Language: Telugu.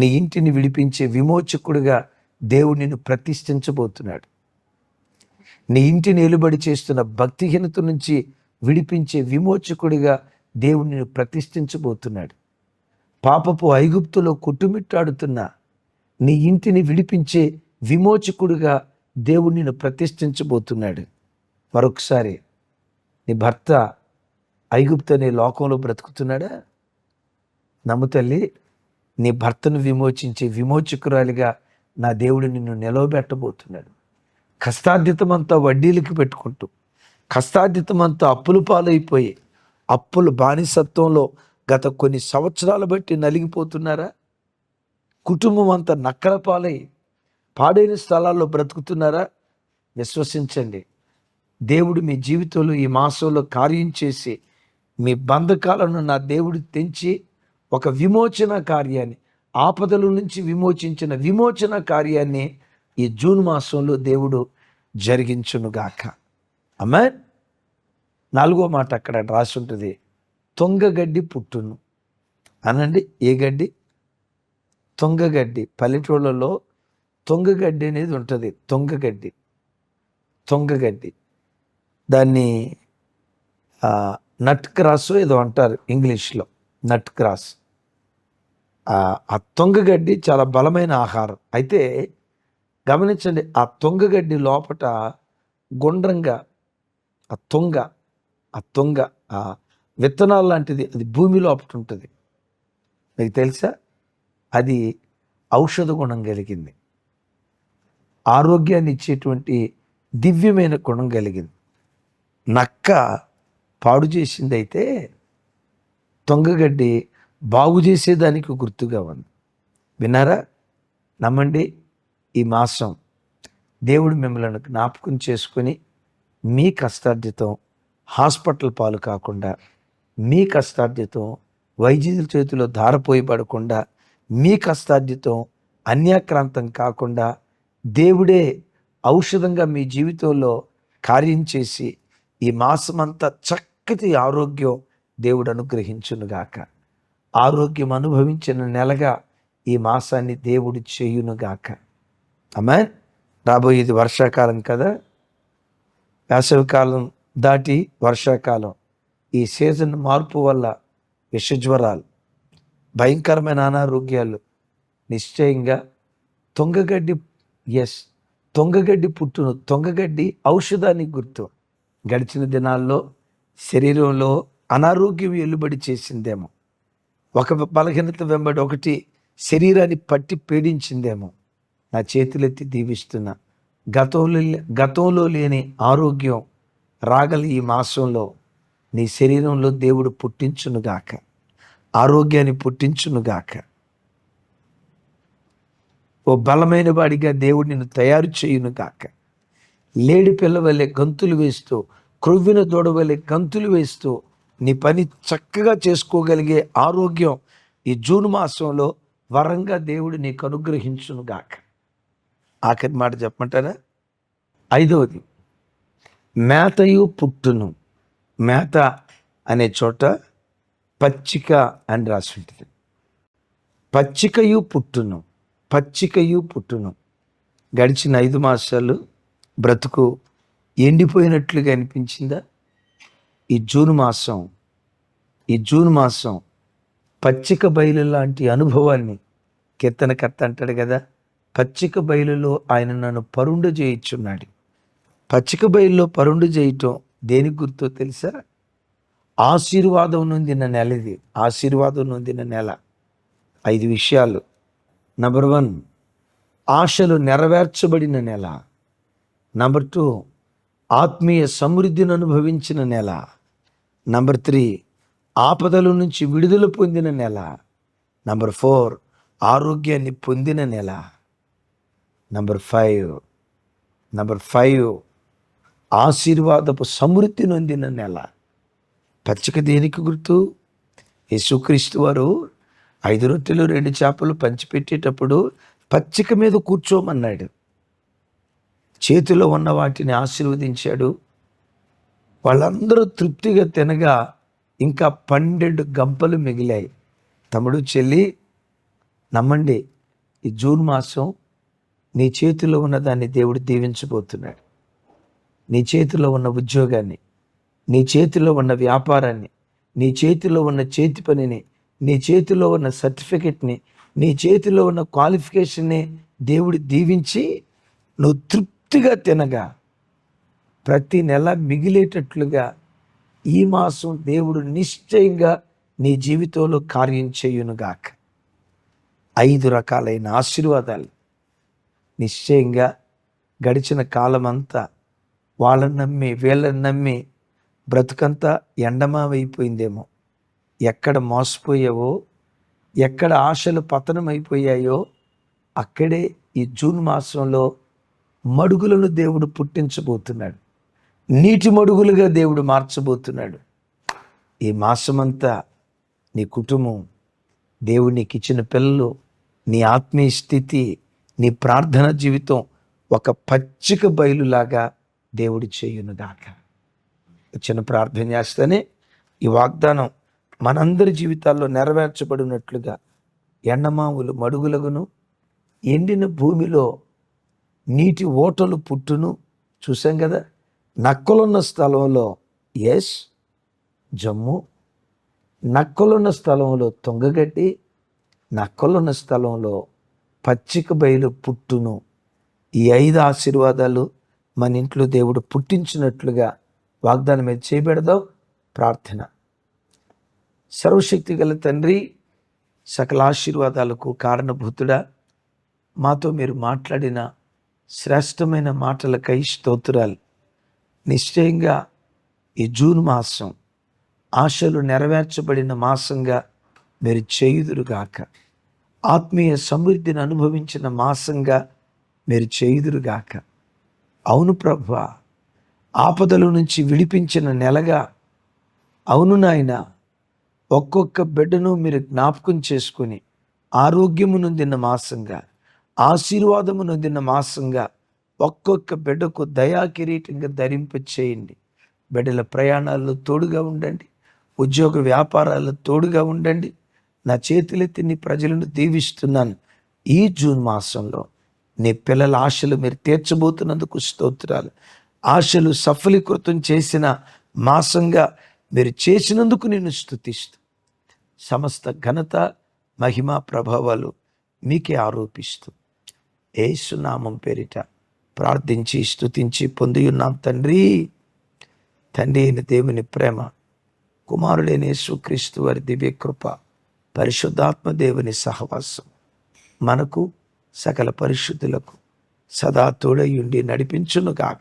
నీ ఇంటిని విడిపించే విమోచకుడిగా దేవుడు నిన్ను ప్రతిష్ఠించబోతున్నాడు. నీ ఇంటిని ఏలుబడి చేస్తున్న భక్తిహీనత నుంచి విడిపించే విమోచకుడిగా దేవుడు నిన్ను ప్రతిష్ఠించబోతున్నాడు. పాపపు ఐగుప్తులో కొట్టుమిట్టాడుతున్న నీ ఇంటిని విడిపించే విమోచకుడిగా దేవుడు నిన్ను ప్రతిష్ఠించబోతున్నాడు. మరొకసారి, నీ భర్త ఐగుప్తు అనే లోకంలో బ్రతుకుతున్నాడా? నమ్ముతల్లి, నీ భర్తను విమోచించే విమోచకురాలిగా నా దేవుడు నిన్ను నిలవబెట్టబోతున్నాడు. కష్టార్జితమంతా వడ్డీలకి పెట్టుకుంటూ, కష్టార్జితమంతా అప్పుల పాలైపోయి, అప్పుల బానిసత్వంలో గత కొన్ని సంవత్సరాలు బట్టి నలిగిపోతున్నారా? కుటుంబం అంతా నక్కల పాలై పాడైన స్థలాల్లో బ్రతుకుతున్నారా? విశ్వసించండి, దేవుడు మీ జీవితంలో ఈ మాసంలో కార్యం చేసి మీ బంధకాలను నా దేవుడు తెంచి ఒక విమోచన కార్యాన్ని, ఆపదల నుంచి విమోచించిన విమోచన కార్యాన్ని ఈ జూన్ మాసంలో దేవుడు జరిగించునుగాక. ఆమేన్. 4వ మాట అక్కడ రాసి ఉంటుంది, తొంగగడ్డి పుట్టును అనండి. ఏ గడ్డి? తొంగగడ్డి. పల్లెటూళ్ళలో తొంగగడ్డి అనేది ఉంటుంది. తొంగగడ్డి దాన్ని నట్ క్రాస్ ఏదో అంటారు ఇంగ్లీష్లో, నట్ క్రాస్. ఆ తొంగగడ్డి చాలా బలమైన ఆహారం. అయితే గమనించండి, ఆ తొంగగడ్డి లోపట గుండ్రంగా ఆ తొంగ విత్తనాలు లాంటిది, అది భూమి లోపట ఉంటుంది. మీకు తెలుసా? అది ఔషధ గుణం కలిగింది, ఆరోగ్యాన్ని ఇచ్చేటువంటి దివ్యమైన గుణం కలిగింది. నక్క పాడు చేసింది, అయితే తొంగగడ్డి బాగు చేసేదానికి గుర్తుగా ఉంది. విన్నారా? నమ్మండి, ఈ మాసం దేవుడు మిమ్మల్ని జ్ఞాపకం చేసుకొని మీ కష్టార్జితం హాస్పిటల్ పాలు కాకుండా, మీ కష్టార్జితం వైద్యుల చేతిలో ధారపోయబడకుండా, మీ కష్టార్జితం అన్యాక్రాంతం కాకుండా దేవుడే ఔషధంగా మీ జీవితంలో కార్యం చేసి ఈ మాసమంతా చక్కటి ఆరోగ్యం దేవుడు అనుగ్రహించునుగాక. ఆరోగ్యం అనుభవించిన నెలగా ఈ మాసాన్ని దేవుడు చేయునుగాక. ఆమేన్. రాబోయేది వర్షాకాలం కదా, వేసవికాలం దాటి వర్షాకాలం. ఈ సీజన్ మార్పు వల్ల విషజ్వరాలు, భయంకరమైన అనారోగ్యాలు నిశ్చయంగా తొంగగడ్డి పుట్టును. తొంగగడ్డి ఔషధానికి గుర్తు. గడిచిన దినాల్లో శరీరంలో అనారోగ్యం ఎల్లుబడి చేసిందేమో, ఒక బలహీనత వెంబడి ఒకటి శరీరాన్ని పట్టి పీడించిందేమో. నా చేతులెత్తి దీవిస్తున్నా, గతంలో లేని ఆరోగ్యం రాగల ఈ మాసంలో నీ శరీరంలో దేవుడు పుట్టించునుగాక, ఆరోగ్యాన్ని పుట్టించునుగాక. ఓ బలమైన వాడిగా దేవుడు నిన్ను తయారు చేయునుగాక. లేడి పిల్ల వలె గంతులు వేస్తూ, క్రొవ్విన దూడ వలె గంతులు వేస్తూ నీ పని చక్కగా చేసుకోగలిగే ఆరోగ్యం ఈ జూన్ మాసంలో వరంగా దేవుడు నీకు అనుగ్రహించునుగాక. ఆఖరి మాట చెప్పమంటారా? 5వది, మేతయు పుట్టును. మేత అనే చోట పచ్చిక అని రాసి ఉంటుంది. పచ్చికయు పుట్టును. గడిచిన 5 మాసాలు బ్రతుకు ఎండిపోయినట్లుగా అనిపించిందా? ఈ జూన్ మాసం పచ్చిక బయలు లాంటి అనుభవాన్ని కీర్తనకర్త అంటాడు కదా, పచ్చిక బయలులో ఆయన నన్ను పరుండు చేయించున్నాడు. పచ్చిక బయలులో పరుండు చేయటం దేనికి గుర్తో తెలుసా? ఆశీర్వాదం నొందిన నెల ఇది. ఆశీర్వాదం నొందిన నెల. 5 విషయాలు. నంబర్ 1, ఆశలు నెరవేర్చబడిన నెల. నంబర్ 2, ఆత్మీయ సమృద్ధిని అనుభవించిన నెల. నంబర్ 3, ఆపదల నుంచి విడుదల పొందిన నెల. నంబర్ 4, ఆరోగ్యాన్ని పొందిన నెల. నంబర్ 5, ఆశీర్వాదపు సమృద్ధి నొందిన నెల. పచ్చిక దేనికి గుర్తు? యేసుక్రీస్తు వారు 5 రొట్టెలు 2 చేపలు పంచిపెట్టేటప్పుడు పచ్చిక మీద కూర్చోమన్నాడు. చేతిలో ఉన్న వాటిని ఆశీర్వదించాడు. వాళ్ళందరూ తృప్తిగా తినగా ఇంకా 12 గంపలు మిగిలాయి. తమ్ముడు, చెల్లి, నమ్మండి, ఈ జూన్ మాసం నీ చేతిలో ఉన్న దాన్ని దేవుడు దీవించబోతున్నాడు. నీ చేతిలో ఉన్న ఉద్యోగాన్ని, నీ చేతిలో ఉన్న వ్యాపారాన్ని, నీ చేతిలో ఉన్న చేతి పనిని, నీ చేతిలో ఉన్న సర్టిఫికెట్ని, నీ చేతిలో ఉన్న క్వాలిఫికేషన్ని దేవుడు దీవించి నువ్వు తృప్తిగా తినగా ప్రతి నెల మిగిలేటట్లుగా ఈ మాసం దేవుడు నిశ్చయంగా నీ జీవితంలో కార్యం చేయునుగాక. 5 రకాలైన ఆశీర్వాదాలు నిశ్చయంగా గడిచిన కాలమంతా వాళ్ళని నమ్మి వీళ్ళని నమ్మి బ్రతుకంతా ఎండమావైపోయిందేమో. ఎక్కడ మోసపోయావో, ఎక్కడ ఆశలు పతనమైపోయాయో అక్కడే ఈ జూన్ మాసంలో మడుగులను దేవుడు పుట్టించబోతున్నాడు. నీటి మడుగులుగా దేవుడు మార్చబోతున్నాడు. ఈ మాసమంతా నీ కుటుంబం, దేవుడు నీకు ఇచ్చిన పిల్లలు, నీ ఆత్మీయ స్థితి, నీ ప్రార్థన జీవితం ఒక పచ్చిక బయలులాగా దేవుడు చేయునుగాక. చిన్న ప్రార్థన చేస్తేనే ఈ వాగ్దానం మనందరి జీవితాల్లో నెరవేర్చబడినట్లుగా ఎండమావులు మడుగులగును, ఎండిన భూమిలో నీటి ఓటలు పుట్టును. చూసాం కదా, నక్కలున్న స్థలంలో జమ్ము, నక్కలున్న స్థలంలో తొంగగట్టి, నక్కలున్న స్థలంలో పచ్చిక బయలు పుట్టును. ఈ 5 ఆశీర్వాదాలు మన ఇంట్లో దేవుడు పుట్టించినట్లుగా వాగ్దానం మీద చేయబెడదాం. ప్రార్థన. సర్వశక్తి గల తండ్రి, సకల ఆశీర్వాదాలకు కారణభూతుడా, మాతో మీరు మాట్లాడిన శ్రేష్టమైన మాటలకై స్తోత్రాలు. నిశ్చయంగా ఈ జూన్ మాసం ఆశలు నెరవేర్చబడిన మాసంగా మీరు చేయుదురుగాక. ఆత్మీయ సమృద్ధిని అనుభవించిన మాసంగా మీరు చేయుదురుగాక. అవును ప్రభువా, ఆపదల నుంచి విడిపించిన నెలగా, అవును నాయన, ఒక్కొక్క బిడ్డను మీరు జ్ఞాపకం చేసుకుని ఆరోగ్యము నొందిన మాసంగా, ఆశీర్వాదము నొందిన మాసంగా ఒక్కొక్క బిడ్డకు దయా కిరీటంగా ధరింప చేయండి. బిడ్డల ప్రయాణాల్లో తోడుగా ఉండండి, ఉద్యోగ వ్యాపారాల్లో తోడుగా ఉండండి. నా చేతులెత్తి నీ ప్రజలను దీవిస్తున్నాను. ఈ జూన్ మాసంలో నీ పిల్లల ఆశలు మీరు తీర్చబోతున్నందుకు స్తోత్రాలు. ఆశలు సఫలీకృతం చేసిన మాసంగా మీరు చేసినందుకు నేను స్తుతిస్తూ సమస్త ఘనత, మహిమ, ప్రభావాలు మీకే ఆరోపిస్తూ యేసు నామం పేరిట ప్రార్థించి స్తుతించి పొంది ఉన్నాం తండ్రి. తండ్రి అయిన దేవుని ప్రేమ, కుమారుడైన యేసుక్రీస్తు వారి దివ్య కృప, పరిశుద్ధాత్మ దేవుని సహవాసం మనకు సకల పరిశుద్ధులకు సదా తోడయుండి నడిపించునుగాక.